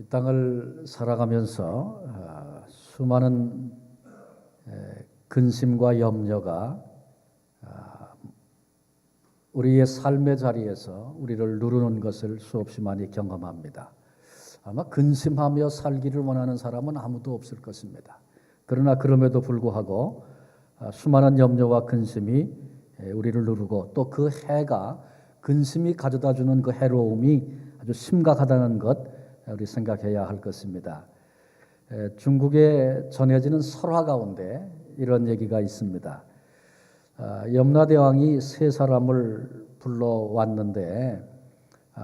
이 땅을 살아가면서 수많은 근심과 염려가 우리의 삶의 자리에서 우리를 누르는 것을 수없이 많이 경험합니다. 아마 근심하며 살기를 원하는 사람은 아무도 없을 것입니다. 그러나 그럼에도 불구하고 수많은 염려와 근심이 우리를 누르고 또 그 해가 근심이 가져다주는 그 해로움이 아주 심각하다는 것 우리 생각해야 할 것입니다. 중국에 전해지는 설화 가운데 이런 얘기가 있습니다. 염라대왕이 세 사람을 불러왔는데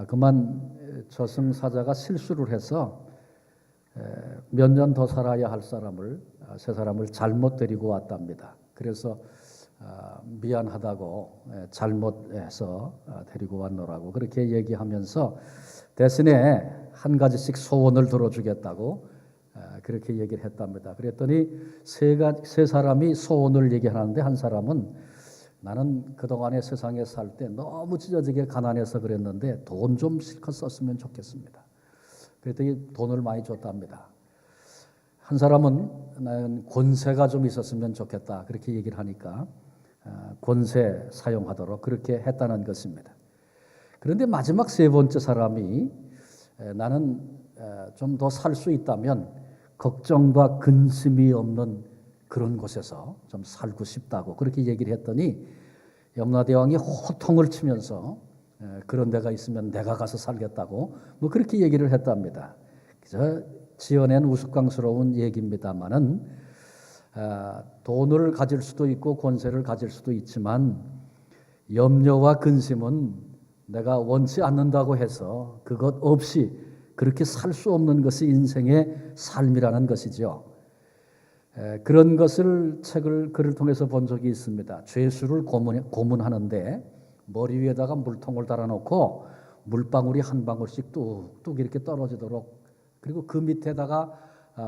그만 저승사자가 실수를 해서 몇 년 더 살아야 할 사람을 세 사람을 잘못 데리고 왔답니다. 그래서 미안하다고 잘못해서 데리고 왔노라고 그렇게 얘기하면서 대신에 한 가지씩 소원을 들어주겠다고 그렇게 얘기를 했답니다. 그랬더니 세 사람이 소원을 얘기하는데 한 사람은 나는 그동안에 세상에 살 때 너무 찢어지게 가난해서 그랬는데 돈 좀 실컷 썼으면 좋겠습니다. 그랬더니 돈을 많이 줬답니다. 한 사람은 나는 권세가 좀 있었으면 좋겠다 그렇게 얘기를 하니까 권세 사용하도록 그렇게 했다는 것입니다. 그런데 마지막 세 번째 사람이 나는 좀 더 살 수 있다면 걱정과 근심이 없는 그런 곳에서 좀 살고 싶다고 그렇게 얘기를 했더니 염라대왕이 호통을 치면서 그런 데가 있으면 내가 가서 살겠다고 뭐 그렇게 얘기를 했답니다. 그래서 지어낸 우스꽝스러운 얘기입니다만은 돈을 가질 수도 있고 권세를 가질 수도 있지만 염려와 근심은 내가 원치 않는다고 해서 그것 없이 그렇게 살 수 없는 것이 인생의 삶이라는 것이죠. 그런 것을 글을 통해서 본 적이 있습니다. 죄수를 고문하는데 머리 위에다가 물통을 달아놓고 물방울이 한 방울씩 뚝뚝 이렇게 떨어지도록 그리고 그 밑에다가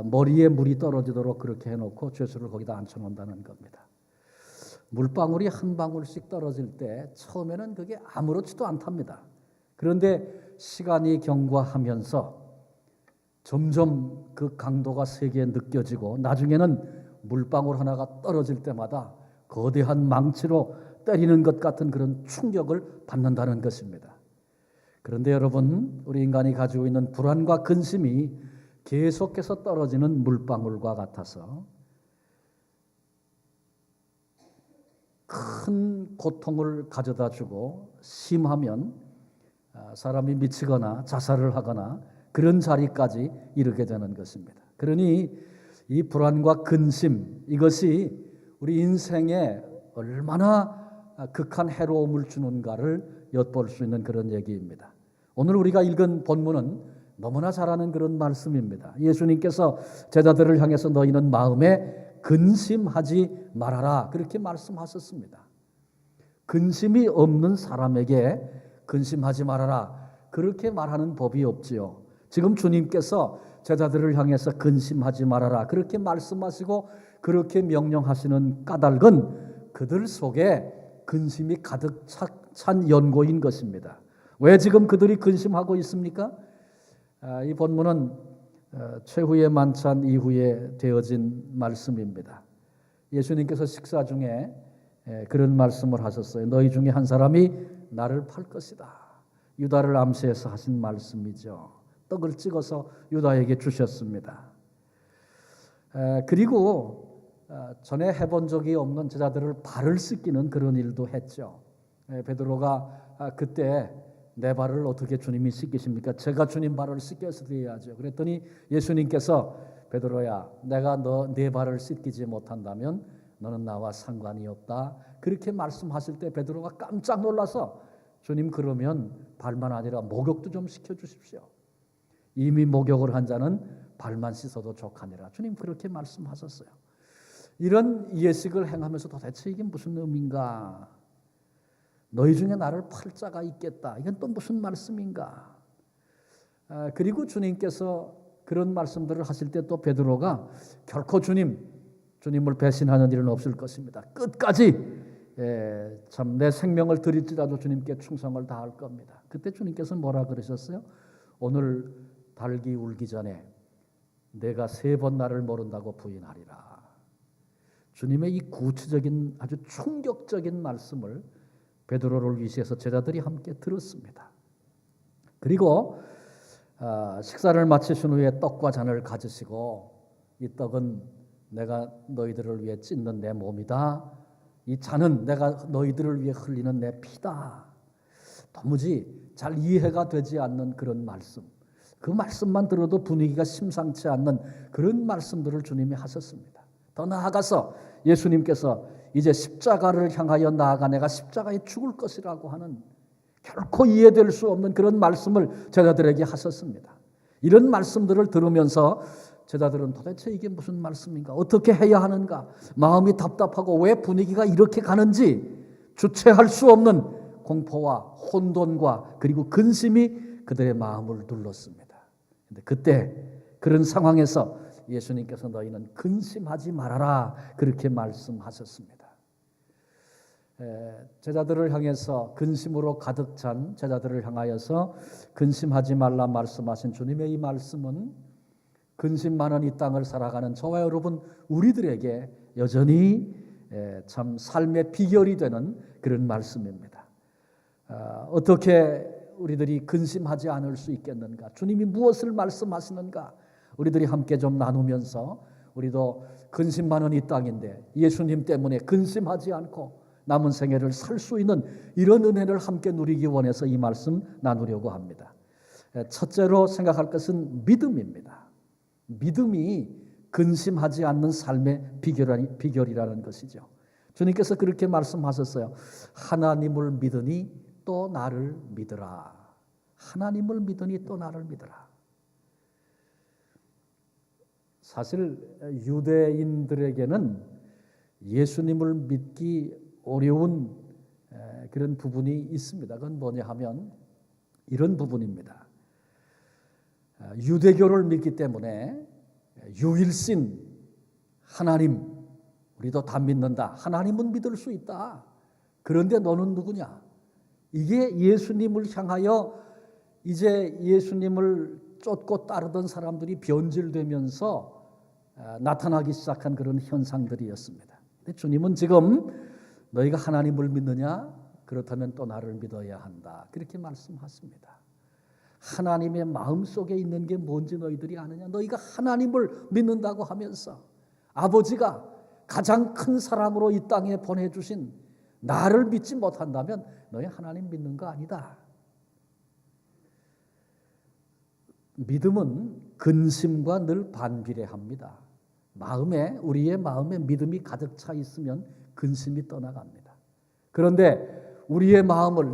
머리에 물이 떨어지도록 그렇게 해놓고 죄수를 거기다 앉혀놓는다는 겁니다. 물방울이 한 방울씩 떨어질 때 처음에는 그게 아무렇지도 않답니다. 그런데 시간이 경과하면서 점점 그 강도가 세게 느껴지고 나중에는 물방울 하나가 떨어질 때마다 거대한 망치로 때리는 것 같은 그런 충격을 받는다는 것입니다. 그런데 여러분, 우리 인간이 가지고 있는 불안과 근심이 계속해서 떨어지는 물방울과 같아서 큰 고통을 가져다주고 심하면 사람이 미치거나 자살을 하거나 그런 자리까지 이르게 되는 것입니다. 그러니 이 불안과 근심 이것이 우리 인생에 얼마나 극한 해로움을 주는가를 엿볼 수 있는 그런 얘기입니다. 오늘 우리가 읽은 본문은 너무나 잘 아는 그런 말씀입니다. 예수님께서 제자들을 향해서 너희는 마음에 근심하지 말아라 그렇게 말씀하셨습니다. 근심이 없는 사람에게 근심하지 말아라 그렇게 말하는 법이 없지요. 지금 주님께서 제자들을 향해서 근심하지 말아라 그렇게 말씀하시고 그렇게 명령하시는 까닭은 그들 속에 근심이 가득 찬 연고인 것입니다. 왜 지금 그들이 근심하고 있습니까? 이 본문은 최후의 만찬 이후에 되어진 말씀입니다. 예수님께서 식사 중에 그런 말씀을 하셨어요. 너희 중에 한 사람이 나를 팔 것이다. 유다를 암시해서 하신 말씀이죠. 떡을 찍어서 유다에게 주셨습니다. 그리고 전에 해본 적이 없는 제자들을 발을 씻기는 그런 일도 했죠. 베드로가 그때 내 발을 어떻게 주님이 씻기십니까? 제가 주님 발을 씻겨서 드려야죠. 그랬더니 예수님께서 베드로야 내가 네 발을 씻기지 못한다면 너는 나와 상관이 없다. 그렇게 말씀하실 때 베드로가 깜짝 놀라서 주님 그러면 발만 아니라 목욕도 좀 시켜주십시오. 이미 목욕을 한 자는 발만 씻어도 족하니라. 주님 그렇게 말씀하셨어요. 이런 예식을 행하면서 도대체 이게 무슨 의미인가? 너희 중에 나를 팔 자가 있겠다. 이건 또 무슨 말씀인가? 그리고 주님께서 그런 말씀들을 하실 때 또 베드로가 결코 주님을 배신하는 일은 없을 것입니다. 끝까지 참 내 생명을 드릴지라도 주님께 충성을 다할 겁니다. 그때 주님께서 뭐라 그러셨어요? 오늘 닭이 울기 전에 내가 3번 나를 모른다고 부인하리라. 주님의 이 구체적인 아주 충격적인 말씀을 베드로를 위시해서 제자들이 함께 들었습니다. 그리고 식사를 마치신 후에 떡과 잔을 가지시고 이 떡은 내가 너희들을 위해 찢는 내 몸이다. 이 잔은 내가 너희들을 위해 흘리는 내 피다. 도무지 잘 이해가 되지 않는 그런 말씀. 그 말씀만 들어도 분위기가 심상치 않는 그런 말씀들을 주님이 하셨습니다. 더 나아가서 예수님께서 이제 십자가를 향하여 나아가 내가 십자가에 죽을 것이라고 하는 결코 이해될 수 없는 그런 말씀을 제자들에게 하셨습니다. 이런 말씀들을 들으면서 제자들은 도대체 이게 무슨 말씀인가? 어떻게 해야 하는가? 마음이 답답하고 왜 분위기가 이렇게 가는지 주체할 수 없는 공포와 혼돈과 그리고 근심이 그들의 마음을 눌렀습니다. 근데 그때 그런 상황에서 예수님께서 너희는 근심하지 말아라 그렇게 말씀하셨습니다. 제자들을 향해서 근심으로 가득 찬 제자들을 향하여서 근심하지 말라 말씀하신 주님의 이 말씀은 근심 많은 이 땅을 살아가는 저와 여러분 우리들에게 여전히 참 삶의 비결이 되는 그런 말씀입니다. 어떻게 우리들이 근심하지 않을 수 있겠는가? 주님이 무엇을 말씀하시는가? 우리들이 함께 좀 나누면서 우리도 근심 많은 이 땅인데 예수님 때문에 근심하지 않고 남은 생애를 살 수 있는 이런 은혜를 함께 누리기 원해서 이 말씀 나누려고 합니다. 첫째로 생각할 것은 믿음입니다. 믿음이 근심하지 않는 삶의 비결이라는 것이죠. 주님께서 그렇게 말씀하셨어요. 하나님을 믿으니 또 나를 믿으라. 하나님을 믿으니 또 나를 믿으라. 사실 유대인들에게는 예수님을 믿기 어려운 그런 부분이 있습니다. 그건 뭐냐 하면 이런 부분입니다. 유대교를 믿기 때문에 유일신 하나님 우리도 다 믿는다. 하나님은 믿을 수 있다. 그런데 너는 누구냐? 이게 예수님을 향하여 이제 예수님을 쫓고 따르던 사람들이 변질되면서 나타나기 시작한 그런 현상들이었습니다. 근데 주님은 지금 너희가 하나님을 믿느냐? 그렇다면 또 나를 믿어야 한다. 그렇게 말씀하십니다. 하나님의 마음속에 있는 게 뭔지 너희들이 아느냐? 너희가 하나님을 믿는다고 하면서 아버지가 가장 큰 사랑으로 이 땅에 보내주신 나를 믿지 못한다면 너희 하나님 믿는 거 아니다. 믿음은 근심과 늘 반비례합니다. 우리의 마음에 믿음이 가득 차 있으면 근심이 떠나갑니다. 그런데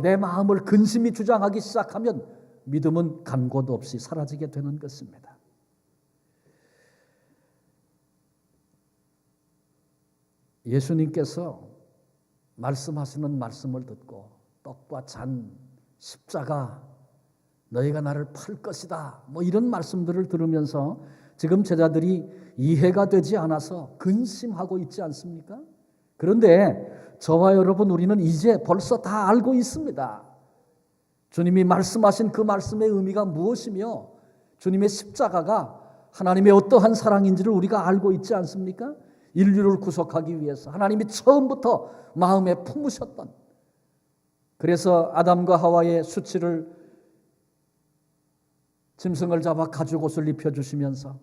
내 마음을 근심이 주장하기 시작하면 믿음은 간 곳 없이 사라지게 되는 것입니다. 예수님께서 말씀하시는 말씀을 듣고 떡과 잔, 십자가, 너희가 나를 팔 것이다. 이런 말씀들을 들으면서 지금 제자들이 이해가 되지 않아서 근심하고 있지 않습니까? 그런데 저와 여러분 우리는 이제 벌써 다 알고 있습니다. 주님이 말씀하신 그 말씀의 의미가 무엇이며 주님의 십자가가 하나님의 어떠한 사랑인지를 우리가 알고 있지 않습니까? 인류를 구속하기 위해서 하나님이 처음부터 마음에 품으셨던 그래서 아담과 하와의 수치를 짐승을 잡아 가죽옷을 입혀주시면서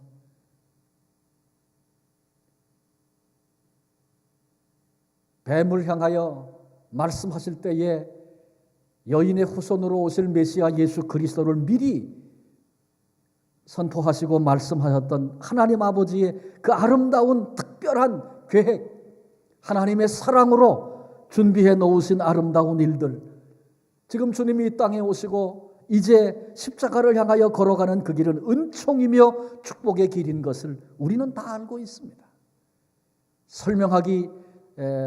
뱀을 향하여 말씀하실 때에 여인의 후손으로 오실 메시아 예수 그리스도를 미리 선포하시고 말씀하셨던 하나님 아버지의 그 아름다운 특별한 계획, 하나님의 사랑으로 준비해 놓으신 아름다운 일들, 지금 주님이 이 땅에 오시고 이제 십자가를 향하여 걸어가는 그 길은 은총이며 축복의 길인 것을 우리는 다 알고 있습니다.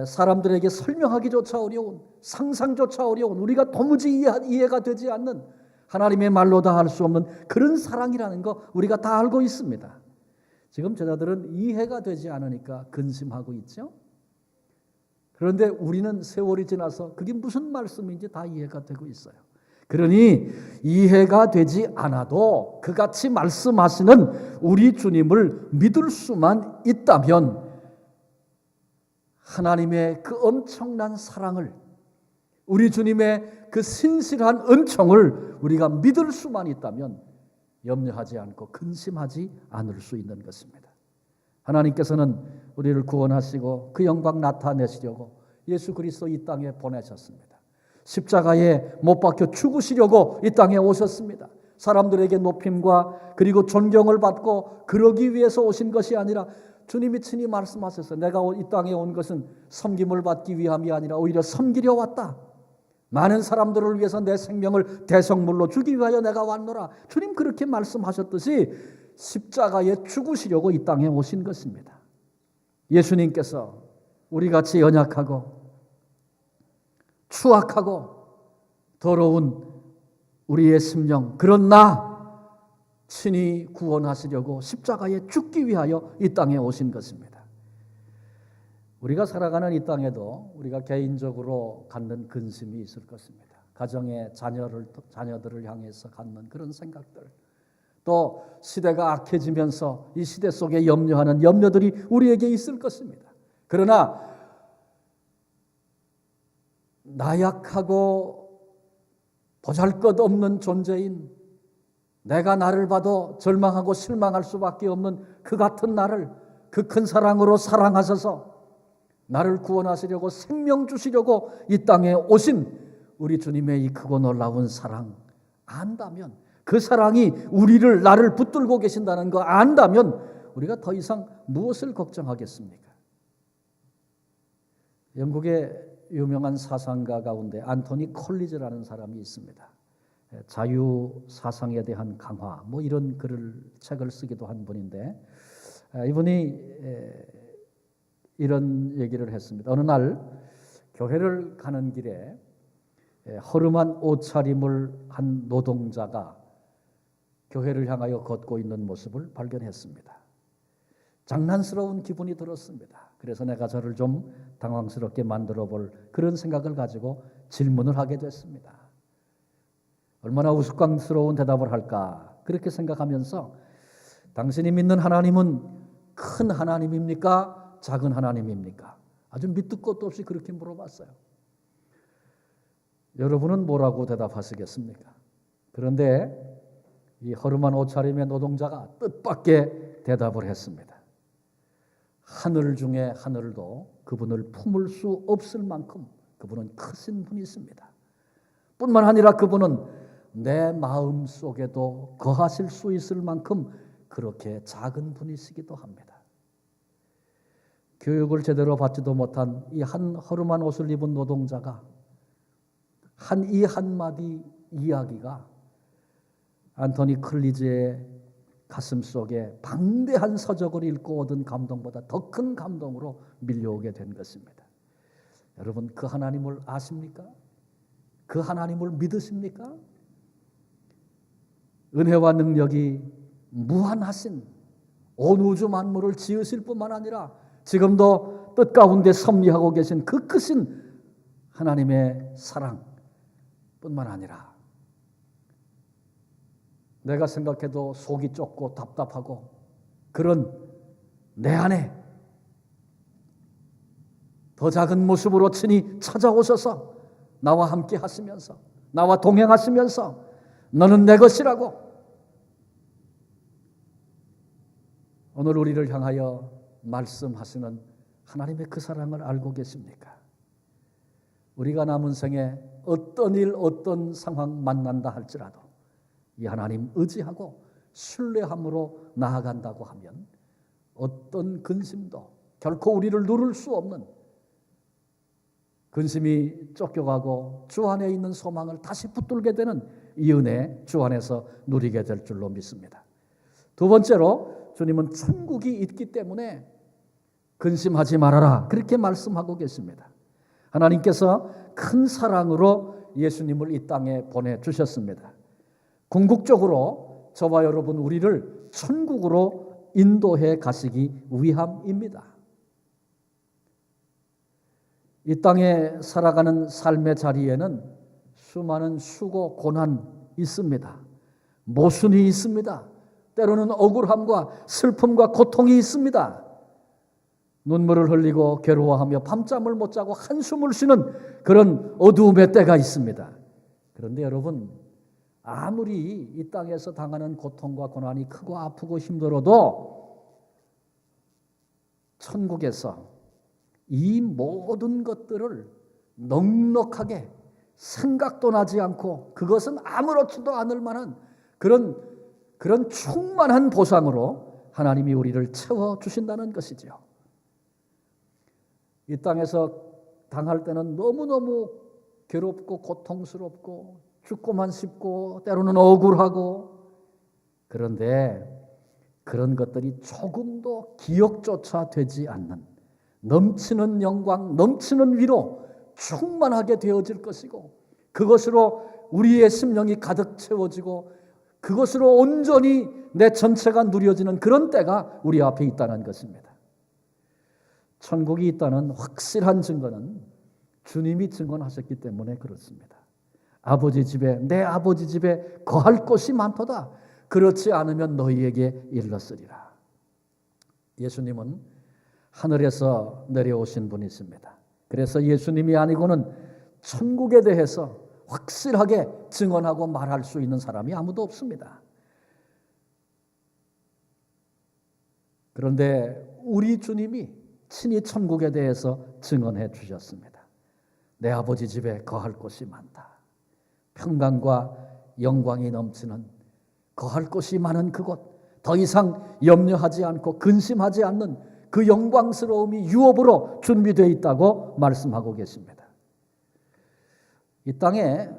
사람들에게 설명하기조차 어려운, 상상조차 어려운, 우리가 도무지 이해가 되지 않는 하나님의 말로 다 할 수 없는 그런 사랑이라는 거 우리가 다 알고 있습니다. 지금 제자들은 이해가 되지 않으니까 근심하고 있죠. 그런데 우리는 세월이 지나서 그게 무슨 말씀인지 다 이해가 되고 있어요. 그러니 이해가 되지 않아도 그같이 말씀하시는 우리 주님을 믿을 수만 있다면 하나님의 그 엄청난 사랑을, 우리 주님의 그 신실한 은총을 우리가 믿을 수만 있다면 염려하지 않고 근심하지 않을 수 있는 것입니다. 하나님께서는 우리를 구원하시고 그 영광 나타내시려고 예수 그리스도 이 땅에 보내셨습니다. 십자가에 못 박혀 죽으시려고 이 땅에 오셨습니다. 사람들에게 높임과 그리고 존경을 받고 그러기 위해서 오신 것이 아니라 주님이 친히 말씀하셨어요. 내가 이 땅에 온 것은 섬김을 받기 위함이 아니라 오히려 섬기려 왔다. 많은 사람들을 위해서 내 생명을 대성물로 주기 위하여 내가 왔노라. 주님 그렇게 말씀하셨듯이 십자가에 죽으시려고 이 땅에 오신 것입니다. 예수님께서 우리같이 연약하고 추악하고 더러운 우리의 심령, 그런 나 친히 구원하시려고 십자가에 죽기 위하여 이 땅에 오신 것입니다. 우리가 살아가는 이 땅에도 우리가 개인적으로 갖는 근심이 있을 것입니다. 가정의 자녀들을 향해서 갖는 그런 생각들, 또 시대가 악해지면서 이 시대 속에 염려하는 염려들이 우리에게 있을 것입니다. 그러나 나약하고 보잘것없는 존재인, 내가 나를 봐도 절망하고 실망할 수밖에 없는 그 같은 나를 그 큰 사랑으로 사랑하셔서 나를 구원하시려고 생명 주시려고 이 땅에 오신 우리 주님의 이 크고 놀라운 사랑 안다면, 그 사랑이 나를 붙들고 계신다는 거 안다면 우리가 더 이상 무엇을 걱정하겠습니까? 영국의 유명한 사상가 가운데 안토니 콜리즈라는 사람이 있습니다. 자유 사상에 대한 강화 이런 책을 쓰기도 한 분인데, 이분이 이런 얘기를 했습니다. 어느 날 교회를 가는 길에 허름한 옷차림을 한 노동자가 교회를 향하여 걷고 있는 모습을 발견했습니다. 장난스러운 기분이 들었습니다. 그래서 내가 저를 좀 당황스럽게 만들어 볼 그런 생각을 가지고 질문을 하게 됐습니다. 얼마나 우스꽝스러운 대답을 할까 그렇게 생각하면서, 당신이 믿는 하나님은 큰 하나님입니까? 작은 하나님입니까? 아주 밑도 끝도 없이 그렇게 물어봤어요. 여러분은 뭐라고 대답하시겠습니까? 그런데 이 허름한 옷차림의 노동자가 뜻밖의 대답을 했습니다. 하늘 중에 하늘도 그분을 품을 수 없을 만큼 그분은 크신 분이십니다. 뿐만 아니라 그분은 내 마음 속에도 거하실 수 있을 만큼 그렇게 작은 분이시기도 합니다. 교육을 제대로 받지도 못한 이 한 허름한 옷을 입은 노동자가 한 이 한마디 이야기가 안토니 콜리즈의 가슴 속에 방대한 서적을 읽고 얻은 감동보다 더 큰 감동으로 밀려오게 된 것입니다. 여러분, 그 하나님을 아십니까? 그 하나님을 믿으십니까? 은혜와 능력이 무한하신 온 우주 만물을 지으실 뿐만 아니라 지금도 뜻 가운데 섭리하고 계신 그 크신 하나님의 사랑 뿐만 아니라 내가 생각해도 속이 좁고 답답하고 그런 내 안에 더 작은 모습으로 친히 찾아오셔서 나와 함께 하시면서, 나와 동행하시면서 너는 내 것이라고 오늘 우리를 향하여 말씀하시는 하나님의 그 사랑을 알고 계십니까? 우리가 남은 생에 어떤 일, 어떤 상황 만난다 할지라도 이 하나님 의지하고 신뢰함으로 나아간다고 하면 어떤 근심도 결코 우리를 누를 수 없는, 근심이 쫓겨가고 주 안에 있는 소망을 다시 붙들게 되는 이 은혜 주 안에서 누리게 될 줄로 믿습니다. 두 번째로 주님은 천국이 있기 때문에 근심하지 말아라 그렇게 말씀하고 계십니다. 하나님께서 큰 사랑으로 예수님을 이 땅에 보내주셨습니다. 궁극적으로 저와 여러분 우리를 천국으로 인도해 가시기 위함입니다. 이 땅에 살아가는 삶의 자리에는 수많은 수고, 고난 있습니다. 모순이 있습니다. 때로는 억울함과 슬픔과 고통이 있습니다. 눈물을 흘리고 괴로워하며 밤잠을 못 자고 한숨을 쉬는 그런 어두움의 때가 있습니다. 그런데 여러분, 아무리 이 땅에서 당하는 고통과 고난이 크고 아프고 힘들어도 천국에서 이 모든 것들을 넉넉하게 생각도 나지 않고 그것은 아무렇지도 않을 만한 그런 충만한 보상으로 하나님이 우리를 채워주신다는 것이죠. 이 땅에서 당할 때는 너무너무 괴롭고 고통스럽고 죽고만 싶고 때로는 억울하고, 그런데 그런 것들이 조금도 기억조차 되지 않는 넘치는 영광, 넘치는 위로 충만하게 되어질 것이고, 그것으로 우리의 심령이 가득 채워지고 그것으로 온전히 내 전체가 누려지는 그런 때가 우리 앞에 있다는 것입니다. 천국이 있다는 확실한 증거는 주님이 증언하셨기 때문에 그렇습니다. 아버지 집에, 내 아버지 집에 거할 곳이 많도다. 그렇지 않으면 너희에게 일렀으리라. 예수님은 하늘에서 내려오신 분이십니다. 그래서 예수님이 아니고는 천국에 대해서 확실하게 증언하고 말할 수 있는 사람이 아무도 없습니다. 그런데 우리 주님이 친히 천국에 대해서 증언해 주셨습니다. 내 아버지 집에 거할 곳이 많다. 평강과 영광이 넘치는 거할 곳이 많은 그곳, 더 이상 염려하지 않고 근심하지 않는 그 영광스러움이 유업으로 준비되어 있다고 말씀하고 계십니다. 이 땅에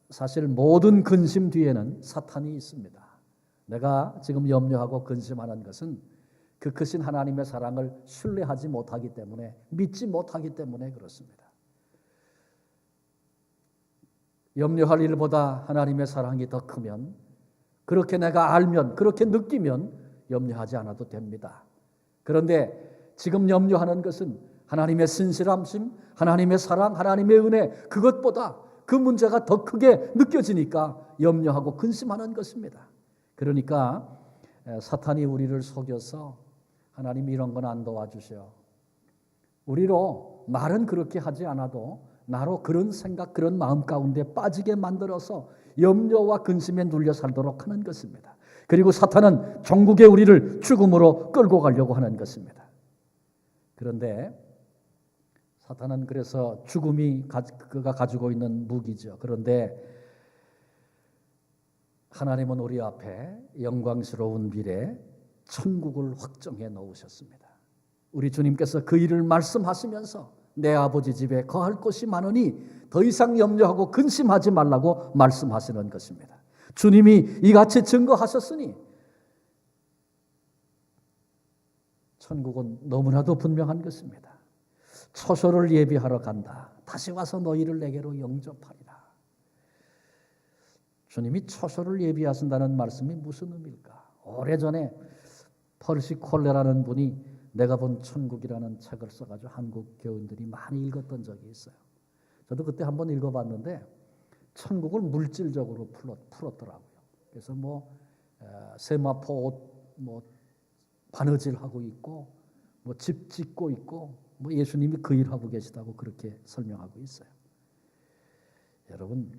사실 모든 근심 뒤에는 사탄이 있습니다. 내가 지금 염려하고 근심하는 것은 그 크신 하나님의 사랑을 신뢰하지 못하기 때문에, 믿지 못하기 때문에 그렇습니다. 염려할 일보다 하나님의 사랑이 더 크면, 그렇게 내가 알면, 그렇게 느끼면 염려하지 않아도 됩니다. 그런데 지금 염려하는 것은 하나님의 신실함심, 하나님의 사랑, 하나님의 은혜, 그것보다 그 문제가 더 크게 느껴지니까 염려하고 근심하는 것입니다. 그러니까 사탄이 우리를 속여서 하나님이 이런 건 안 도와주셔, 우리로 말은 그렇게 하지 않아도 나로 그런 생각, 그런 마음 가운데 빠지게 만들어서 염려와 근심에 눌려 살도록 하는 것입니다. 그리고 사탄은 종국에 우리를 죽음으로 끌고 가려고 하는 것입니다. 그런데 사탄은 그래서 죽음이 그가 가지고 있는 무기죠. 그런데 하나님은 우리 앞에 영광스러운 미래 천국을 확정해 놓으셨습니다. 우리 주님께서 그 일을 말씀하시면서 내 아버지 집에 거할 곳이 많으니 더 이상 염려하고 근심하지 말라고 말씀하시는 것입니다. 주님이 이같이 증거하셨으니 천국은 너무나도 분명한 것입니다. 처소를 예비하러 간다. 다시 와서 너희를 내게로 영접하리라. 주님이 처소를 예비하신다는 말씀이 무슨 의미일까? 오래전에 펄시 콜레라는 분이 내가 본 천국이라는 책을 써가지고 한국 교인들이 많이 읽었던 적이 있어요. 저도 그때 한번 읽어봤는데 천국을 물질적으로 풀었더라고요. 그래서 세마포 옷 바느질하고 있고 집 짓고 있고 예수님이 그 일하고 계시다고 그렇게 설명하고 있어요. 여러분,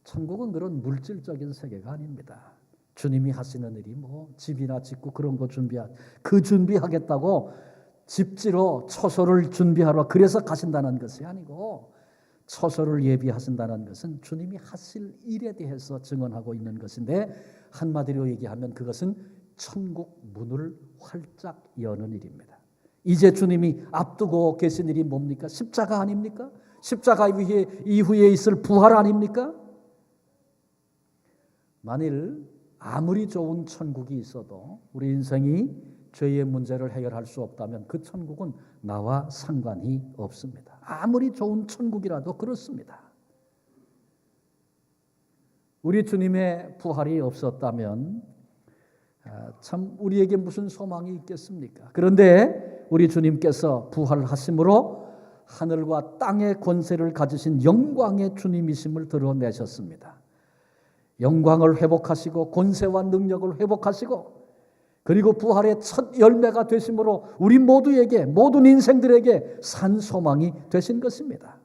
천국은 그런 물질적인 세계가 아닙니다. 주님이 하시는 일이 집이나 짓고 그런 거 준비하겠다고 집지로 처소를 준비하러 그래서 가신다는 것이 아니고, 처소를 예비하신다는 것은 주님이 하실 일에 대해서 증언하고 있는 것인데, 한마디로 얘기하면 그것은 천국 문을 활짝 여는 일입니다. 이제 주님이 앞두고 계신 일이 뭡니까? 십자가 아닙니까? 십자가 이후에 있을 부활 아닙니까? 만일 아무리 좋은 천국이 있어도 우리 인생이 죄의 문제를 해결할 수 없다면 그 천국은 나와 상관이 없습니다. 아무리 좋은 천국이라도 그렇습니다. 우리 주님의 부활이 없었다면 참 우리에게 무슨 소망이 있겠습니까? 그런데 우리 주님께서 부활하심으로 하늘과 땅의 권세를 가지신 영광의 주님이심을 드러내셨습니다. 영광을 회복하시고 권세와 능력을 회복하시고 그리고 부활의 첫 열매가 되심으로 우리 모두에게, 모든 인생들에게 산 소망이 되신 것입니다.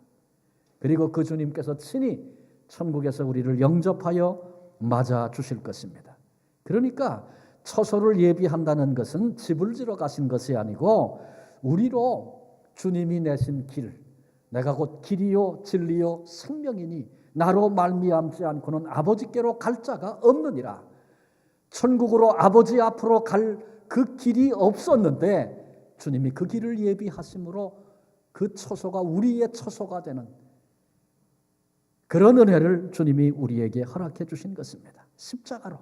그리고 그 주님께서 친히 천국에서 우리를 영접하여 맞아 주실 것입니다. 그러니까 처소를 예비한다는 것은 집을 지러 가신 것이 아니고 우리로 주님이 내신 길, 내가 곧 길이요 진리요 생명이니 나로 말미암지 않고는 아버지께로 갈 자가 없느니라. 천국으로 아버지 앞으로 갈 그 길이 없었는데 주님이 그 길을 예비하심으로 그 처소가 우리의 처소가 되는 그런 은혜를 주님이 우리에게 허락해 주신 것입니다. 십자가로.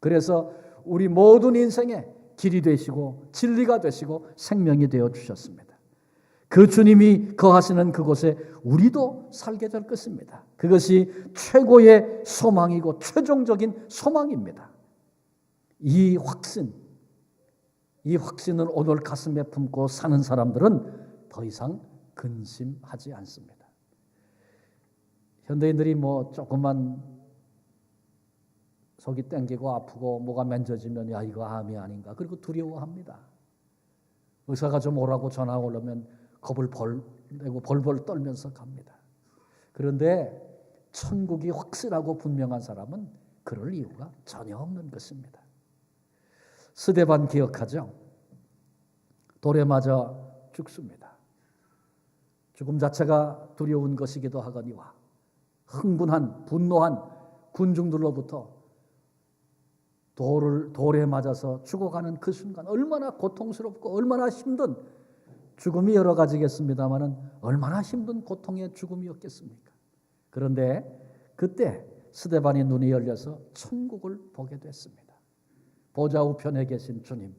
그래서 우리 모든 인생의 길이 되시고 진리가 되시고 생명이 되어 주셨습니다. 그 주님이 거하시는 그곳에 우리도 살게 될 것입니다. 그것이 최고의 소망이고 최종적인 소망입니다. 이 확신을 오늘 가슴에 품고 사는 사람들은 더 이상 근심하지 않습니다. 현대인들이 조금만 속이 땡기고 아프고 뭐가 만져지면 야 이거 암이 아닌가 그리고 두려워합니다. 의사가 좀 오라고 전화 오려면 겁을 내고 벌벌 떨면서 갑니다. 그런데 천국이 확실하고 분명한 사람은 그럴 이유가 전혀 없는 것입니다. 스데반 기억하죠? 돌에 맞아 죽습니다. 죽음 자체가 두려운 것이기도 하거니와 흥분한 분노한 군중들로부터 돌에 맞아서 죽어가는 그 순간 얼마나 고통스럽고 얼마나 힘든 죽음이 여러 가지겠습니다마는 얼마나 힘든 고통의 죽음이었겠습니까? 그런데 그때 스데반의 눈이 열려서 천국을 보게 됐습니다. 보좌 우편에 계신 주님,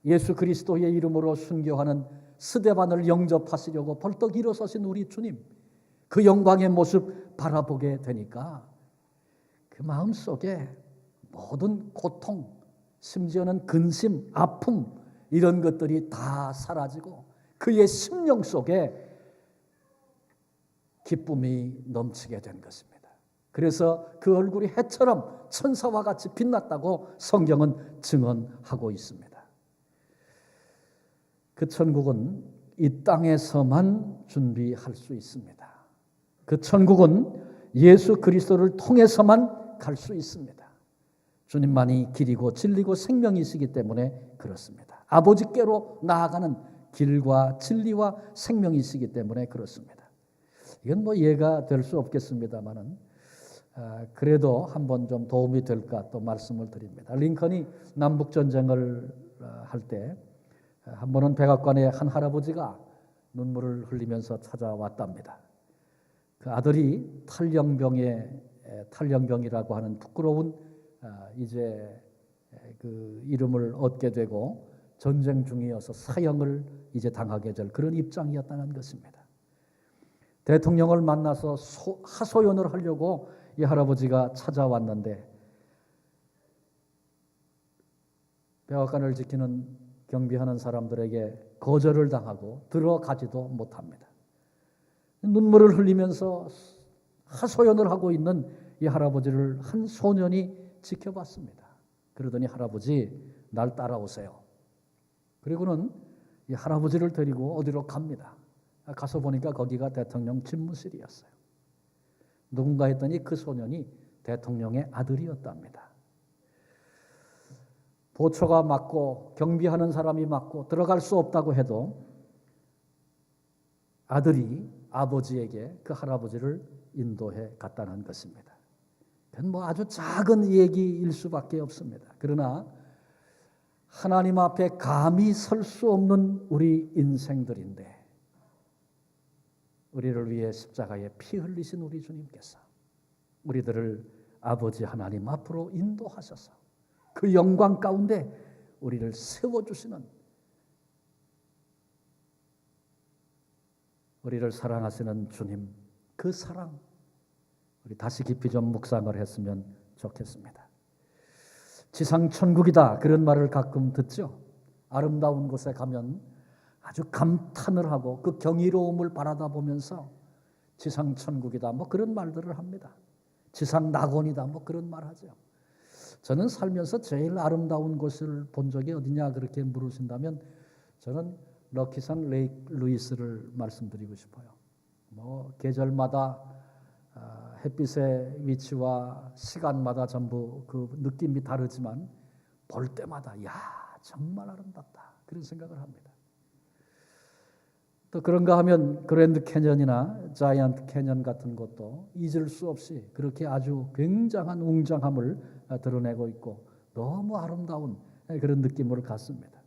예수 그리스도의 이름으로 순교하는 스데반을 영접하시려고 벌떡 일어서신 우리 주님, 그 영광의 모습 바라보게 되니까 그 마음속에 모든 고통, 심지어는 근심, 아픔 이런 것들이 다 사라지고 그의 심령 속에 기쁨이 넘치게 된 것입니다. 그래서 그 얼굴이 해처럼 천사와 같이 빛났다고 성경은 증언하고 있습니다. 그 천국은 이 땅에서만 준비할 수 있습니다. 그 천국은 예수 그리스도를 통해서만 갈 수 있습니다. 주님만이 길이고 진리고 생명이시기 때문에 그렇습니다. 아버지께로 나아가는 길과 진리와 생명이시기 때문에 그렇습니다. 이건 이해가 될 수 없겠습니다만은 그래도 한번 좀 도움이 될까 또 말씀을 드립니다. 링컨이 남북전쟁을 할 때 한 번은 백악관에 한 할아버지가 눈물을 흘리면서 찾아왔답니다. 그 아들이 탈영병이라고 하는 부끄러운 이제 그 이름을 얻게 되고 전쟁 중이어서 사형을 이제 당하게 될 그런 입장이었다는 것입니다. 대통령을 만나서 하소연을 하려고 이 할아버지가 찾아왔는데 백악관을 지키는 경비하는 사람들에게 거절을 당하고 들어가지도 못합니다. 눈물을 흘리면서 하소연을 하고 있는 이 할아버지를 한 소년이 지켜봤습니다. 그러더니 할아버지 날 따라오세요. 그리고는 이 할아버지를 데리고 어디로 갑니다. 가서 보니까 거기가 대통령 집무실이었어요. 누군가 했더니 그 소년이 대통령의 아들이었답니다. 보초가 막고 경비하는 사람이 막고 들어갈 수 없다고 해도 아들이 아버지에게 그 할아버지를 인도해 갔다는 것입니다. 그건 아주 작은 얘기일 수밖에 없습니다. 그러나 하나님 앞에 감히 설 수 없는 우리 인생들인데 우리를 위해 십자가에 피 흘리신 우리 주님께서 우리들을 아버지 하나님 앞으로 인도하셔서 그 영광 가운데 우리를 세워주시는 우리를 사랑하시는 주님, 그 사랑 우리 다시 깊이 좀 묵상을 했으면 좋겠습니다. 지상 천국이다 그런 말을 가끔 듣죠. 아름다운 곳에 가면 아주 감탄을 하고 그 경이로움을 바라다 보면서 지상 천국이다 뭐 그런 말들을 합니다. 지상 낙원이다 뭐 그런 말 하죠. 저는 살면서 제일 아름다운 곳을 본 적이 어디냐 그렇게 물으신다면 저는 럭키산 레이크 루이스를 말씀드리고 싶어요. 뭐 계절마다 햇빛의 위치와 시간마다 전부 그 느낌이 다르지만 볼 때마다 야 정말 아름답다 그런 생각을 합니다. 또 그런가 하면 그랜드 캐년이나 자이언트 캐년 같은 것도 잊을 수 없이 그렇게 아주 굉장한 웅장함을 드러내고 있고 너무 아름다운 그런 느낌을 갖습니다.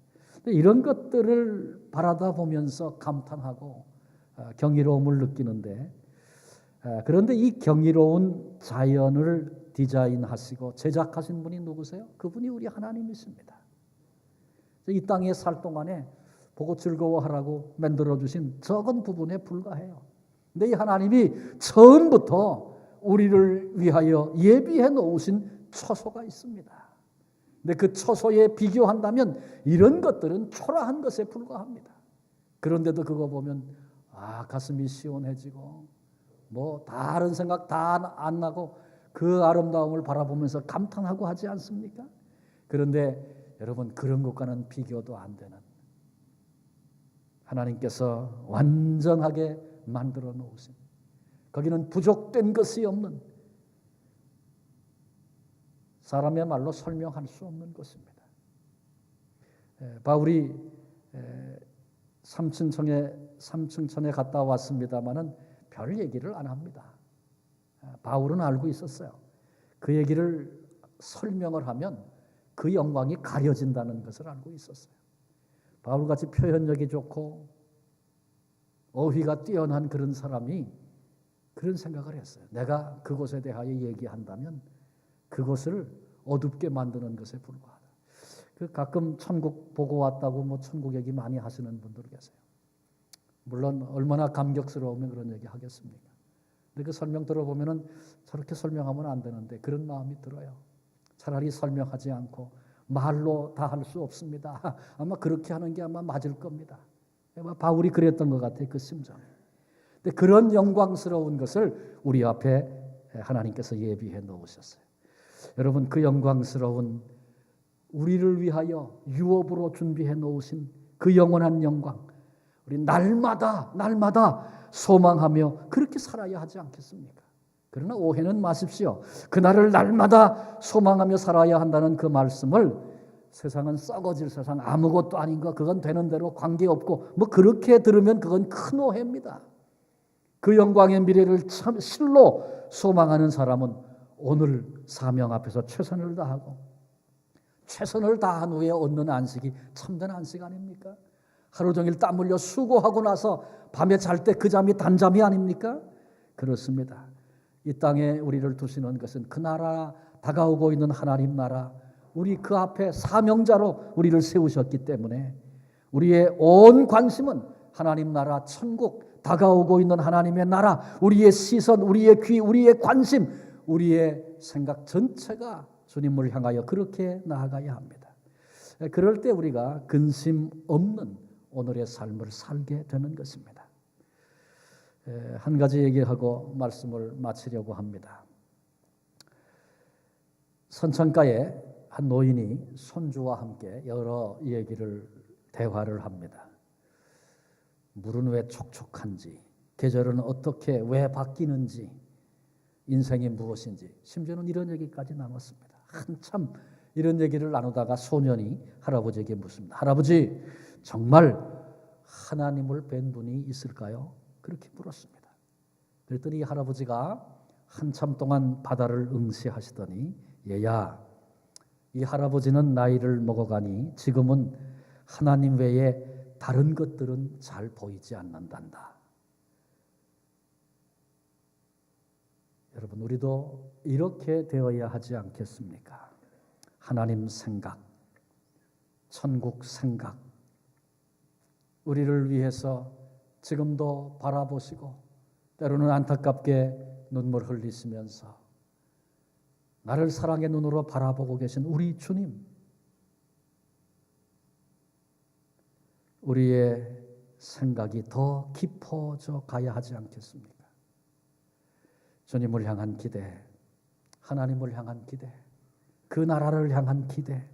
이런 것들을 바라다 보면서 감탄하고 경이로움을 느끼는데 그런데 이 경이로운 자연을 디자인하시고 제작하신 분이 누구세요? 그분이 우리 하나님이십니다. 이 땅에 살 동안에 보고 즐거워하라고 만들어주신 적은 부분에 불과해요. 근데 이 하나님이 처음부터 우리를 위하여 예비해 놓으신 처소가 있습니다. 근데 그 처소에 비교한다면 이런 것들은 초라한 것에 불과합니다. 그런데도 그거 보면 가슴이 시원해지고 뭐 다른 생각 다 안 나고 그 아름다움을 바라보면서 감탄하고 하지 않습니까? 그런데 여러분 그런 것과는 비교도 안 되는 하나님께서 완전하게 만들어 놓으신 거기는 부족된 것이 없는 사람의 말로 설명할 수 없는 것입니다. 바울이 삼층천에 갔다 왔습니다마는 별 얘기를 안 합니다. 바울은 알고 있었어요. 그 얘기를 설명을 하면 그 영광이 가려진다는 것을 알고 있었어요. 바울같이 표현력이 좋고 어휘가 뛰어난 그런 사람이 그런 생각을 했어요. 내가 그곳에 대하여 얘기한다면 그것을 어둡게 만드는 것에 불과하다. 가끔 천국 보고 왔다고 뭐 천국 얘기 많이 하시는 분들 계세요. 물론 얼마나 감격스러우면 그런 얘기 하겠습니까? 근데 그 설명 들어보면은 저렇게 설명하면 안 되는데 그런 마음이 들어요. 차라리 설명하지 않고 말로 다 할 수 없습니다. 아마 그렇게 하는 게 아마 맞을 겁니다. 아마 바울이 그랬던 것 같아요. 그 심정. 근데 그런 영광스러운 것을 우리 앞에 하나님께서 예비해 놓으셨어요. 여러분 그 영광스러운 우리를 위하여 유업으로 준비해 놓으신 그 영원한 영광 우리 날마다 소망하며 그렇게 살아야 하지 않겠습니까? 그러나 오해는 마십시오. 그날을 날마다 소망하며 살아야 한다는 그 말씀을 세상은 썩어질 세상 아무것도 아닌 거 그건 되는 대로 관계없고 뭐 그렇게 들으면 그건 큰 오해입니다. 그 영광의 미래를 참 실로 소망하는 사람은 오늘 사명 앞에서 최선을 다하고 최선을 다한 후에 얻는 안식이 참된 안식 아닙니까? 하루 종일 땀 흘려 수고하고 나서 밤에 잘 때 그 잠이 단잠이 아닙니까? 그렇습니다. 이 땅에 우리를 두시는 것은 그 나라 다가오고 있는 하나님 나라 우리 그 앞에 사명자로 우리를 세우셨기 때문에 우리의 온 관심은 하나님 나라 천국 다가오고 있는 하나님의 나라 우리의 시선 우리의 귀 우리의 관심 우리의 생각 전체가 주님을 향하여 그렇게 나아가야 합니다. 그럴 때 우리가 근심 없는 오늘의 삶을 살게 되는 것입니다. 한 가지 얘기하고 말씀을 마치려고 합니다. 선창가에 한 노인이 손주와 함께 여러 대화를 합니다. 물은 왜 촉촉한지, 계절은 어떻게 왜 바뀌는지, 인생이 무엇인지, 심지어는 이런 얘기까지 나눴습니다. 한참 이런 얘기를 나누다가 소년이 할아버지에게 묻습니다. 할아버지, 정말 하나님을 뵌 분이 있을까요? 그렇게 물었습니다. 그랬더니 할아버지가 한참 동안 바다를 응시하시더니 얘야, 이 할아버지는 나이를 먹어가니 지금은 하나님 외에 다른 것들은 잘 보이지 않는단다. 여러분 우리도 이렇게 되어야 하지 않겠습니까? 하나님 생각, 천국 생각, 우리를 위해서 지금도 바라보시고 때로는 안타깝게 눈물 흘리시면서 나를 사랑의 눈으로 바라보고 계신 우리 주님, 우리의 생각이 더 깊어져 가야 하지 않겠습니까? 주님을 향한 기대, 하나님을 향한 기대, 그 나라를 향한 기대,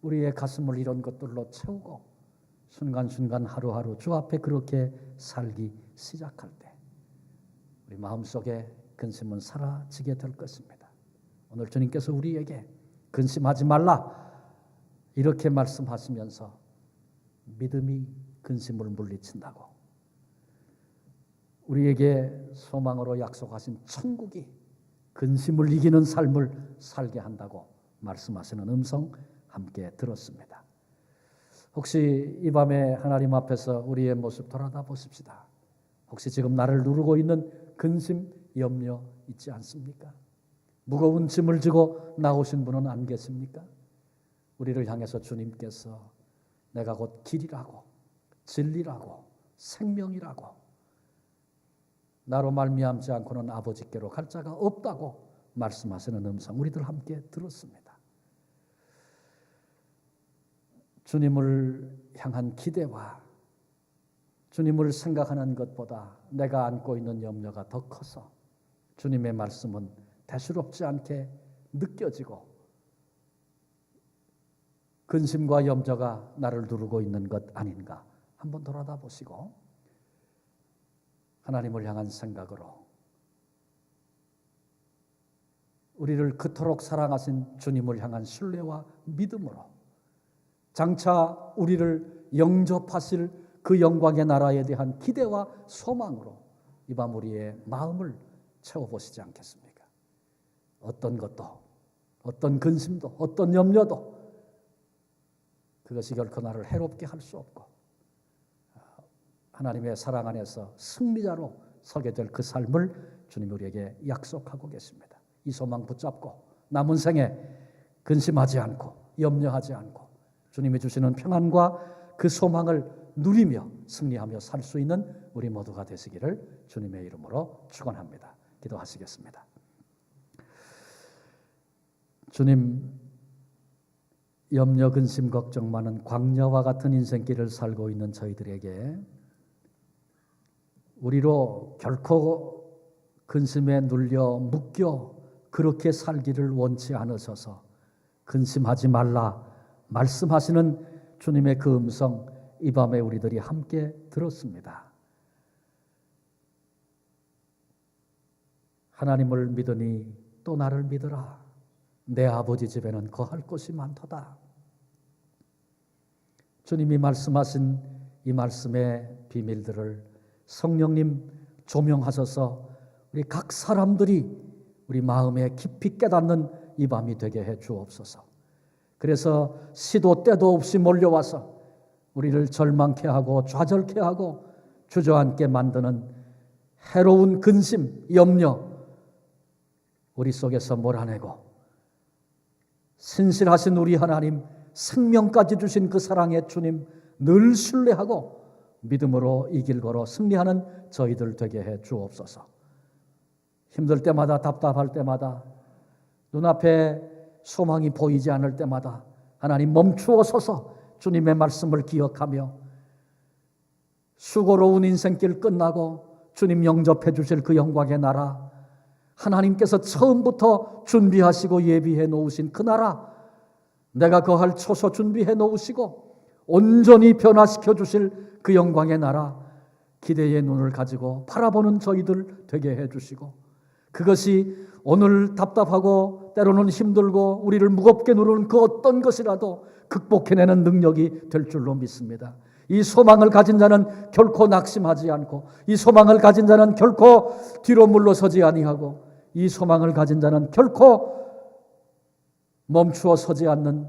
우리의 가슴을 이런 것들로 채우고 순간순간 하루하루 주 앞에 그렇게 살기 시작할 때 우리 마음속에 근심은 사라지게 될 것입니다. 오늘 주님께서 우리에게 근심하지 말라 이렇게 말씀하시면서 믿음이 근심을 물리친다고, 우리에게 소망으로 약속하신 천국이 근심을 이기는 삶을 살게 한다고 말씀하시는 음성 함께 들었습니다. 혹시 이 밤에 하나님 앞에서 우리의 모습 돌아다 보십시다. 혹시 지금 나를 누르고 있는 근심, 염려 있지 않습니까? 무거운 짐을 지고 나오신 분은 안 계십니까? 우리를 향해서 주님께서 내가 곧 길이라고, 진리라고, 생명이라고, 나로 말미암지 않고는 아버지께로 갈 자가 없다고 말씀하시는 음성 우리들 함께 들었습니다. 주님을 향한 기대와 주님을 생각하는 것보다 내가 안고 있는 염려가 더 커서 주님의 말씀은 대수롭지 않게 느껴지고 근심과 염려가 나를 누르고 있는 것 아닌가 한번 돌아다 보시고 하나님을 향한 생각으로 우리를 그토록 사랑하신 주님을 향한 신뢰와 믿음으로 장차 우리를 영접하실 그 영광의 나라에 대한 기대와 소망으로 이 밤 우리의 마음을 채워보시지 않겠습니까? 어떤 것도, 어떤 근심도, 어떤 염려도 그것이 결코 나를 해롭게 할 수 없고 하나님의 사랑 안에서 승리자로 서게 될 그 삶을 주님 우리에게 약속하고 계십니다. 이 소망 붙잡고 남은 생에 근심하지 않고 염려하지 않고 주님이 주시는 평안과 그 소망을 누리며 승리하며 살 수 있는 우리 모두가 되시기를 주님의 이름으로 축원합니다. 기도하시겠습니다. 주님, 염려, 근심, 걱정 많은 광야와 같은 인생길을 살고 있는 저희들에게 우리로 결코 근심에 눌려 묶여 그렇게 살기를 원치 않으셔서 근심하지 말라 말씀하시는 주님의 그 음성 이 밤에 우리들이 함께 들었습니다. 하나님을 믿으니 또 나를 믿으라. 내 아버지 집에는 거할 곳이 많도다. 주님이 말씀하신 이 말씀의 비밀들을 성령님 조명하셔서 우리 각 사람들이 우리 마음에 깊이 깨닫는 이 밤이 되게 해 주옵소서. 그래서 시도 때도 없이 몰려와서 우리를 절망케 하고 좌절케 하고 주저앉게 만드는 해로운 근심, 염려 우리 속에서 몰아내고 신실하신 우리 하나님, 생명까지 주신 그 사랑의 주님 늘 신뢰하고 믿음으로 이 길 걸어 승리하는 저희들 되게 해 주옵소서. 힘들 때마다, 답답할 때마다, 눈앞에 소망이 보이지 않을 때마다 하나님 멈추어 서서 주님의 말씀을 기억하며 수고로운 인생길 끝나고 주님 영접해 주실 그 영광의 나라, 하나님께서 처음부터 준비하시고 예비해 놓으신 그 나라, 내가 거할 초소 준비해 놓으시고 온전히 변화시켜 주실 그 영광의 나라, 기대의 눈을 가지고 바라보는 저희들 되게 해 주시고 그것이 오늘 답답하고 때로는 힘들고 우리를 무겁게 누르는 그 어떤 것이라도 극복해내는 능력이 될 줄로 믿습니다. 이 소망을 가진 자는 결코 낙심하지 않고 이 소망을 가진 자는 결코 뒤로 물러서지 아니하고 이 소망을 가진 자는 결코 멈추어 서지 않는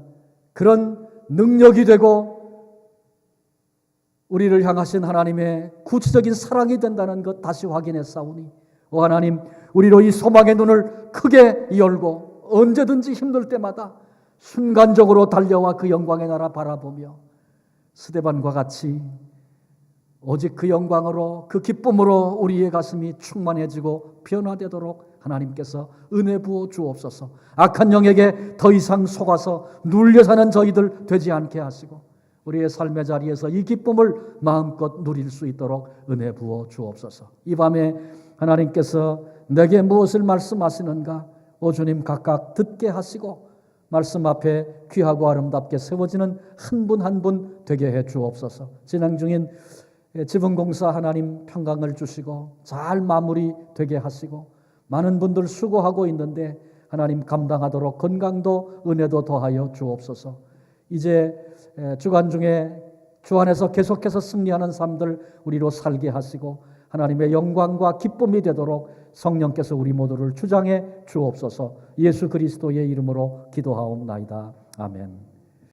그런 능력이 되고 우리를 향하신 하나님의 구체적인 사랑이 된다는 것 다시 확인했사오니 오 하나님, 우리로 이 소망의 눈을 크게 열고 언제든지 힘들 때마다 순간적으로 달려와 그 영광의 나라 바라보며 스데반과 같이 오직 그 영광으로 그 기쁨으로 우리의 가슴이 충만해지고 변화되도록 하나님께서 은혜 부어 주옵소서. 악한 영에게 더 이상 속아서 눌려 사는 저희들 되지 않게 하시고 우리의 삶의 자리에서 이 기쁨을 마음껏 누릴 수 있도록 은혜 부어 주옵소서. 이 밤에 하나님께서 내게 무엇을 말씀하시는가? 오 주님, 각각 듣게 하시고 말씀 앞에 귀하고 아름답게 세워지는 한 분 한 분 되게 해 주옵소서. 진행 중인 지붕공사 하나님 평강을 주시고 잘 마무리되게 하시고, 많은 분들 수고하고 있는데 하나님 감당하도록 건강도 은혜도 더하여 주옵소서. 이제 주간 중에 주 안에서 계속해서 승리하는 삶들 우리로 살게 하시고 하나님의 영광과 기쁨이 되도록 성령께서 우리 모두를 주장해 주옵소서. 예수 그리스도의 이름으로 기도하옵나이다. 아멘.